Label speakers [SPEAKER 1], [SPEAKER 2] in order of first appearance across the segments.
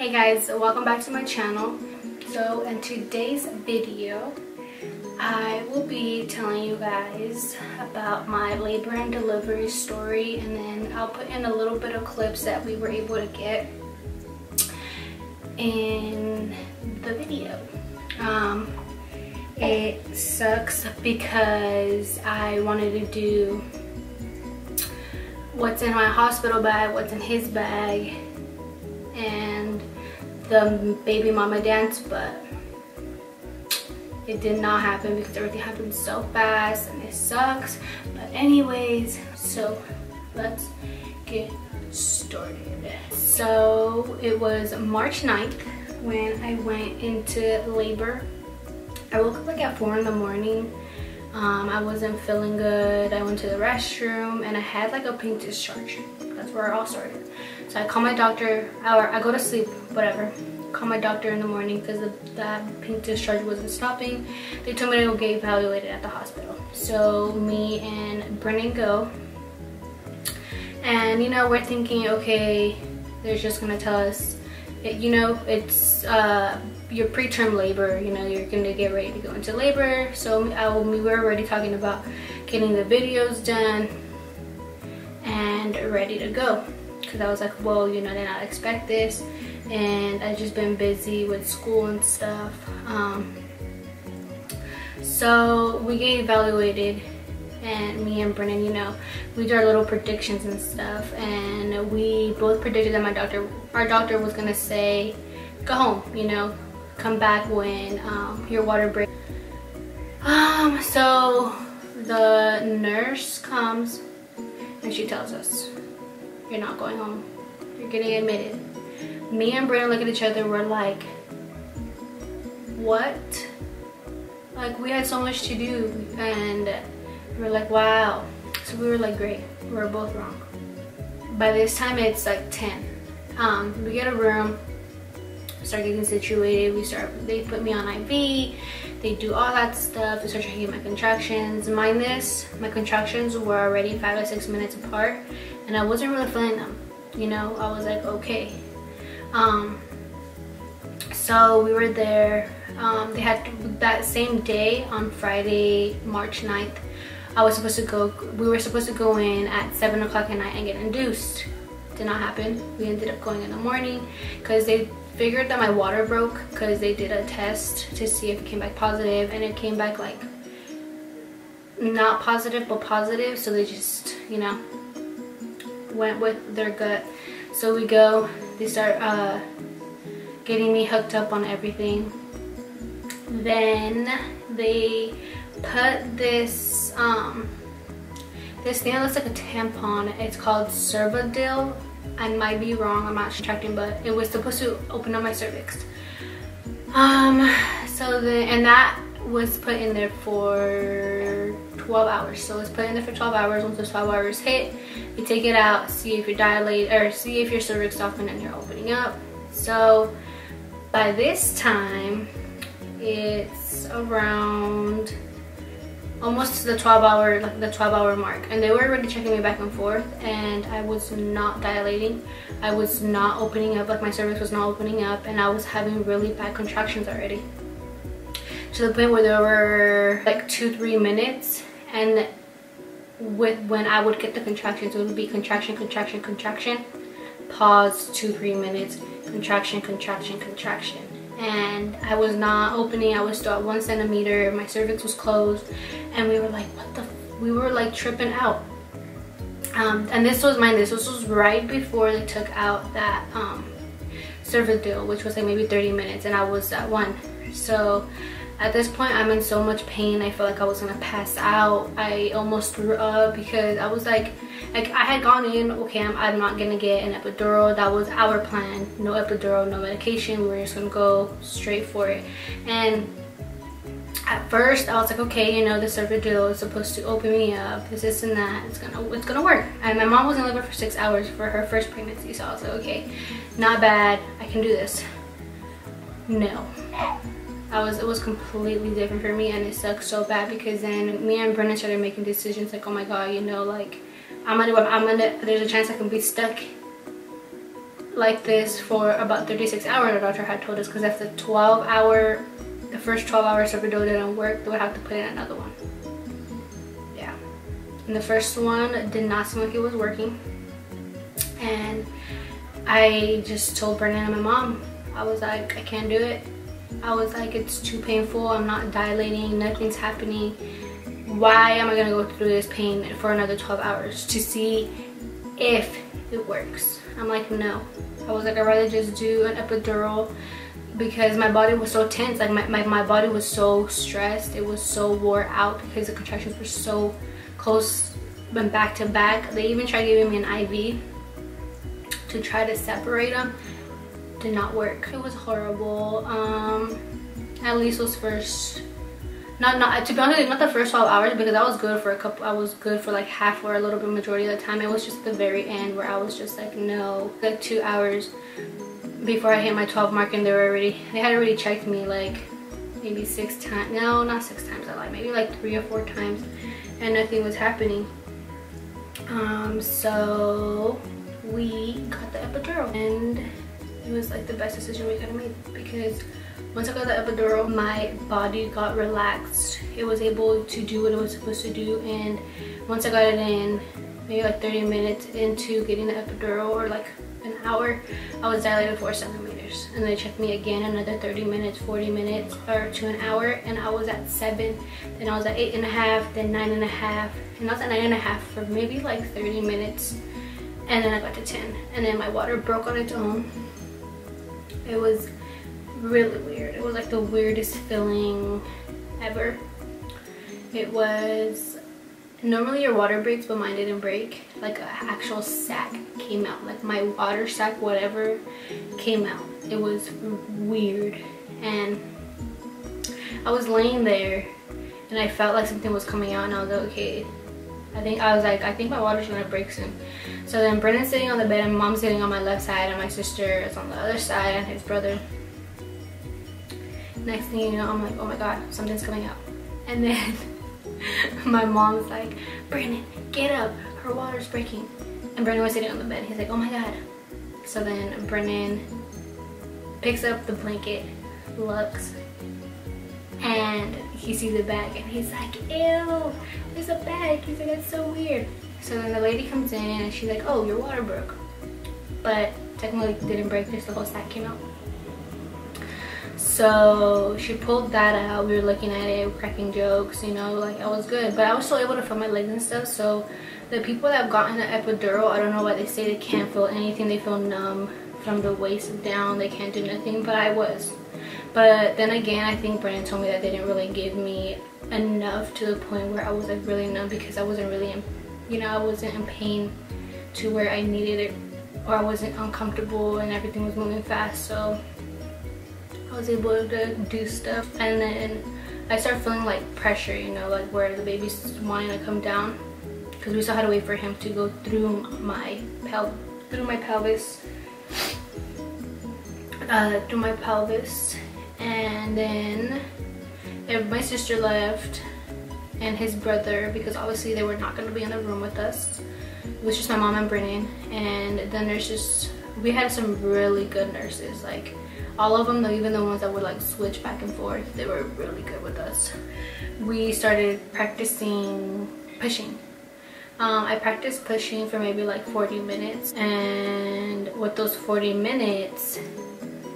[SPEAKER 1] Hey guys, welcome back to my channel. So in today's video I will be telling you guys about my labor and delivery story, and then I'll put in a little bit of clips that we were able to get in the video. It sucks because I wanted to do what's in my hospital bag, what's in his bag, and the baby mama dance, but it did not happen because everything happened so fast and it sucks. But anyways, so let's get started. So it was March 9th when I went into labor. I woke up like at 4 in the morning. I wasn't feeling good. I went to the restroom and I had like a pink discharge. That's where it all started. So I called my doctor, or I go to sleep, whatever. Call my doctor in the morning because that pink discharge wasn't stopping. They told me to go get evaluated at the hospital. So me and Brennan go, and you know, we're thinking, okay, they're just gonna tell us, you know, it's your preterm labor, you know, you're gonna get ready to go into labor. So we were already talking about getting the videos done and ready to go, because I was like, well, you know, did not expect this, and I've just been busy with school and stuff. So we get evaluated, and me and Brennan, you know, we did our little predictions and stuff, and we both predicted that our doctor was gonna say, go home, you know, come back when your water breaks. So the nurse comes and she tells us, you're not going home, you're getting admitted. Me and Brennan look at each other, we're like, what? Like, we had so much to do, and we're like, wow. So we were like, great, we were both wrong. By this time it's like 10. We get a room, start getting situated, they put me on IV, they do all that stuff, they start checking my contractions. Mind this, my contractions were already 5 to 6 minutes apart, and I wasn't really feeling them, you know. I was like, okay. So we were there. They had that same day on Friday, March 9th, we were supposed to go in at 7 o'clock at night and get induced. Did not happen. We ended up going in the morning because they figured that my water broke, because they did a test to see if it came back positive, and it came back like not positive but positive. So they just, you know, went with their gut. So we go, they start getting me hooked up on everything. Then they put this this thing that looks like a tampon. It's called Cervidil. I might be wrong, I'm not tracking, but it was supposed to open up my cervix. And that was put in there for 12 hours. So it's put in there for 12 hours. Once those 12 hours hit, you take it out, see if you're dilated, or see if your cervix is open and you're opening up. So by this time, it's around almost the 12-hour mark, and they were already checking me back and forth, and I was not dilating, I was not opening up, like my cervix was not opening up, and I was having really bad contractions already, to the point where there were like 2-3 minutes, and when I would get the contractions, it would be contraction, contraction, contraction, pause, 2-3 minutes, contraction, contraction, contraction. And I was not opening. I was still at 1 centimeter. My cervix was closed, and we were like, what the we were like tripping out. And this was right before they took out that Cervidil, which was like maybe 30 minutes, and I was at 1. So at this point, I'm in so much pain. I felt like I was gonna pass out. I almost threw up because I was like I had gone in, okay, I'm not gonna get an epidural. That was our plan. No epidural, no medication. We were just gonna go straight for it. And at first I was like, okay, you know, the Cervidil is supposed to open me up, this and that, it's gonna work. And my mom was in labor for 6 hours for her first pregnancy, so I was like, okay, not bad, I can do this. No, it was completely different for me, and it sucked so bad because then me and Brennan started making decisions like, oh my god, you know, like there's a chance I can be stuck like this for about 36 hours, the doctor had told us, because if the first 12 hours of epidural didn't work, they would have to put in another one. Yeah. And the first one did not seem like it was working. And I just told Brennan and my mom, I was like, I can't do it. I was like, it's too painful. I'm not dilating. Nothing's happening. Why am I going to go through this pain for another 12 hours to see if it works? I'm like, no. I was like, I'd rather just do an epidural, because my body was so tense. Like my body was so stressed. It was so wore out because the contractions were so close and back to back. They even tried giving me an IV to try to separate them. Did not work. It was horrible. At least those first, not to be honest, not the first 12 hours, because I was good for I was good for like half or a little bit majority of the time. It was just the very end where I was just like, no. Like 2 hours before I hit my 12 mark, and they had already checked me like maybe 6 times. No, not 6 times, I lied. Maybe like 3 or 4 times, and nothing was happening. So we got the epidural, and it was like the best decision we could have made, because once I got the epidural, my body got relaxed. It was able to do what it was supposed to do, and once I got it in, maybe like 30 minutes into getting the epidural, or like an hour, I was dilated 4 centimeters. And they checked me again another 30 minutes, 40 minutes, or to an hour, and I was at 7, then I was at 8.5, then 9.5, and I was at 9.5 for maybe like 30 minutes, and then I got to 10, and then my water broke on its own. It was really weird. It was like the weirdest feeling ever. It was, normally your water breaks, but mine didn't break. Like an actual sac came out, like my water sac, whatever, came out. It was weird, and I was laying there and I felt like something was coming out, and I was like, okay, I think my water's gonna break soon. So then Brennan's sitting on the bed, and Mom's sitting on my left side, and my sister is on the other side, and his brother. Next thing you know, I'm like, oh my god, something's coming out. And then my mom's like, Brennan, get up, her water's breaking. And Brennan was sitting on the bed. He's like, oh my god. So then Brennan picks up the blanket, looks, and he sees a bag, and he's like, ew, there's a bag. He's like, that's so weird. So then the lady comes in, and she's like, oh, your water broke. But technically it didn't break, just the whole sack came out. So she pulled that out. We were looking at it, cracking jokes, you know, like I was good. But I was still able to feel my legs and stuff. So the people that have gotten the epidural, I don't know why they say they can't feel anything. They feel numb from the waist down. They can't do nothing, but I was. But then again, I think Brandon told me that they didn't really give me enough to the point where I was like really numb, because I wasn't really in, you know, I wasn't in pain to where I needed it, or I wasn't uncomfortable, and everything was moving fast. So I was able to do stuff. And then I started feeling like pressure, you know, like where the baby's wanting to come down, because we still had to wait for him to go through my pelvis. And then my sister left, and his brother, because obviously they were not going to be in the room with us. It was just my mom and Brennan. And the nurses, we had some really good nurses, like all of them, even the ones that would like switch back and forth, they were really good with us. We started practicing pushing. I practiced pushing for maybe like 40 minutes, and with those 40 minutes,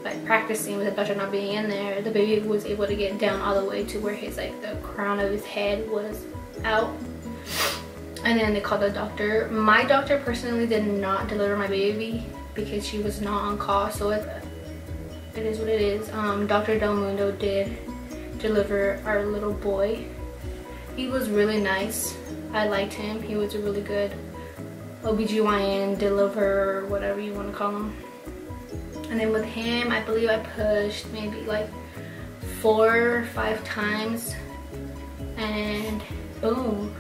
[SPEAKER 1] like practicing with the doctor not being in there, the baby was able to get down all the way to where his, like, the crown of his head was out. And then they called the doctor. My doctor personally did not deliver my baby because she was not on call, so it is what it is. Dr. Del Mundo did deliver our little boy. He was really nice. I liked him. He was a really good OBGYN, deliverer, whatever you want to call him. And then with him, I believe I pushed maybe like 4 or 5 times, and boom,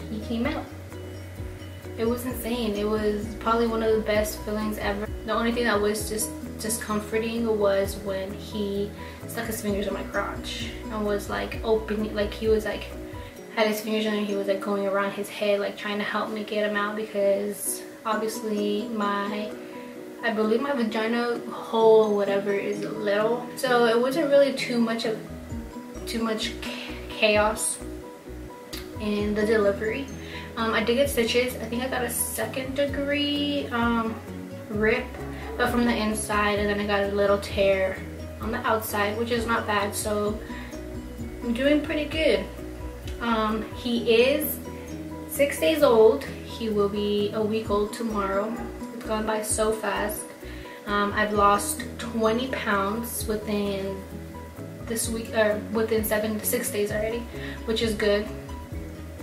[SPEAKER 1] he came out. It was insane. It was probably one of the best feelings ever. The only thing that was just comforting was when he stuck his fingers in my crotch and was like opening, like he was like had his fingers in, and he was like going around his head, like trying to help me get him out, because obviously my I believe my vagina hole, whatever, is little, so it wasn't really too much chaos in the delivery. I did get stitches. I think I got a 2nd degree rip, but from the inside, and then I got a little tear on the outside, which is not bad, so I'm doing pretty good. He is 6 days old. He will be a week old tomorrow. It's gone by so fast. I've lost 20 pounds within this week, or within 6 days already, which is good.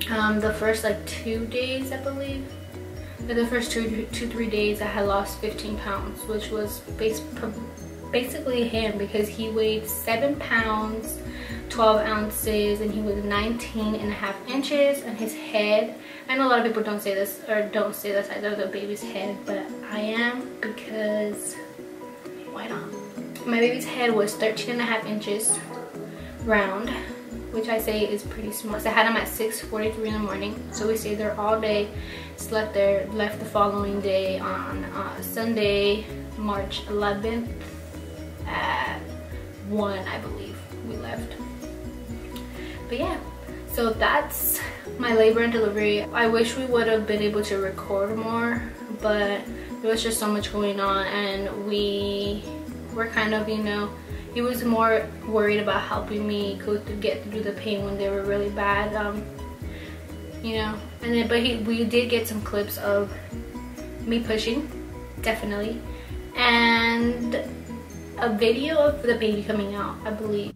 [SPEAKER 1] The first like 2 days, I believe, the first 2-3 days I had lost 15 pounds, which was basically him, because he weighed 7 pounds 12 ounces and he was 19.5 inches, and his head, I know a lot of people don't say this, or don't say the size of the baby's head, but I am, because why not? My baby's head was 13.5 inches round, which I say is pretty small. So I had him at 6:43 in the morning, so we stayed there all day, slept there, left the following day on Sunday, March 11th at 1, I believe we left. But yeah, so that's my labor and delivery. I wish we would have been able to record more, but there was just so much going on, and we were kind of, you know, he was more worried about helping me get through the pain when they were really bad, you know. And then, but we did get some clips of me pushing, definitely, and a video of the baby coming out, I believe.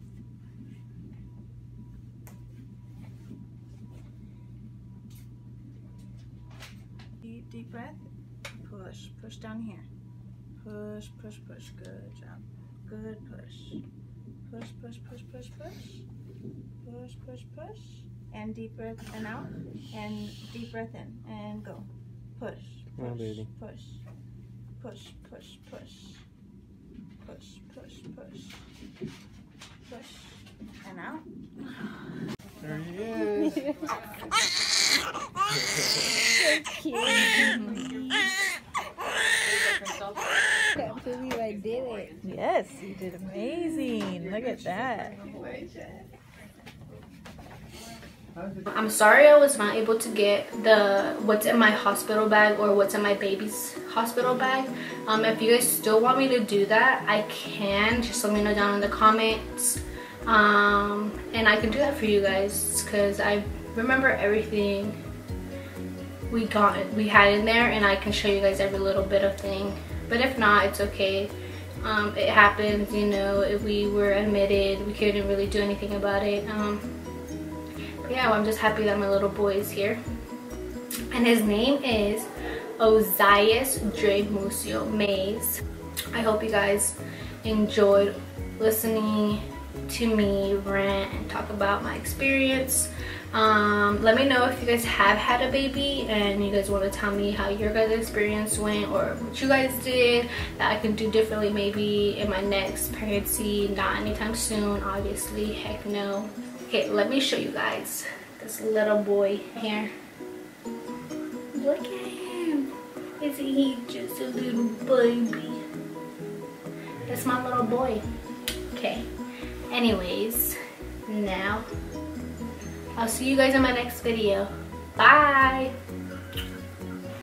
[SPEAKER 2] Deep breath. Push down here. Push. Good job. Good push. Push. And deep breath and out. And deep breath in. And go. Push. Push. And out.
[SPEAKER 3] There he is.
[SPEAKER 4] So cute. Can't believe I did it.
[SPEAKER 2] Yes, you did amazing. Look at that.
[SPEAKER 1] I'm sorry I was not able to get what's in my hospital bag or what's in my baby's hospital bag. If you guys still want me to do that, I can. Just let me know down in the comments. And I can do that for you guys, because I remember everything we had in there, and I can show you guys every little bit of thing. But if not, it's okay. It happens, you know. If we were admitted, we couldn't really do anything about it. But yeah, well, I'm just happy that my little boy is here, and his name is Ozias MAYS. I hope you guys enjoyed listening to me rant and talk about my experience. Let me know if you guys have had a baby and you guys want to tell me how your guys' experience went, or what you guys did that I can do differently maybe in my next pregnancy. Not anytime soon, obviously, heck no. Okay, let me show you guys this little boy here. Look at him. Isn't he just a little baby? That's my little boy. Okay, anyways, now I'll see you guys in my next video. Bye.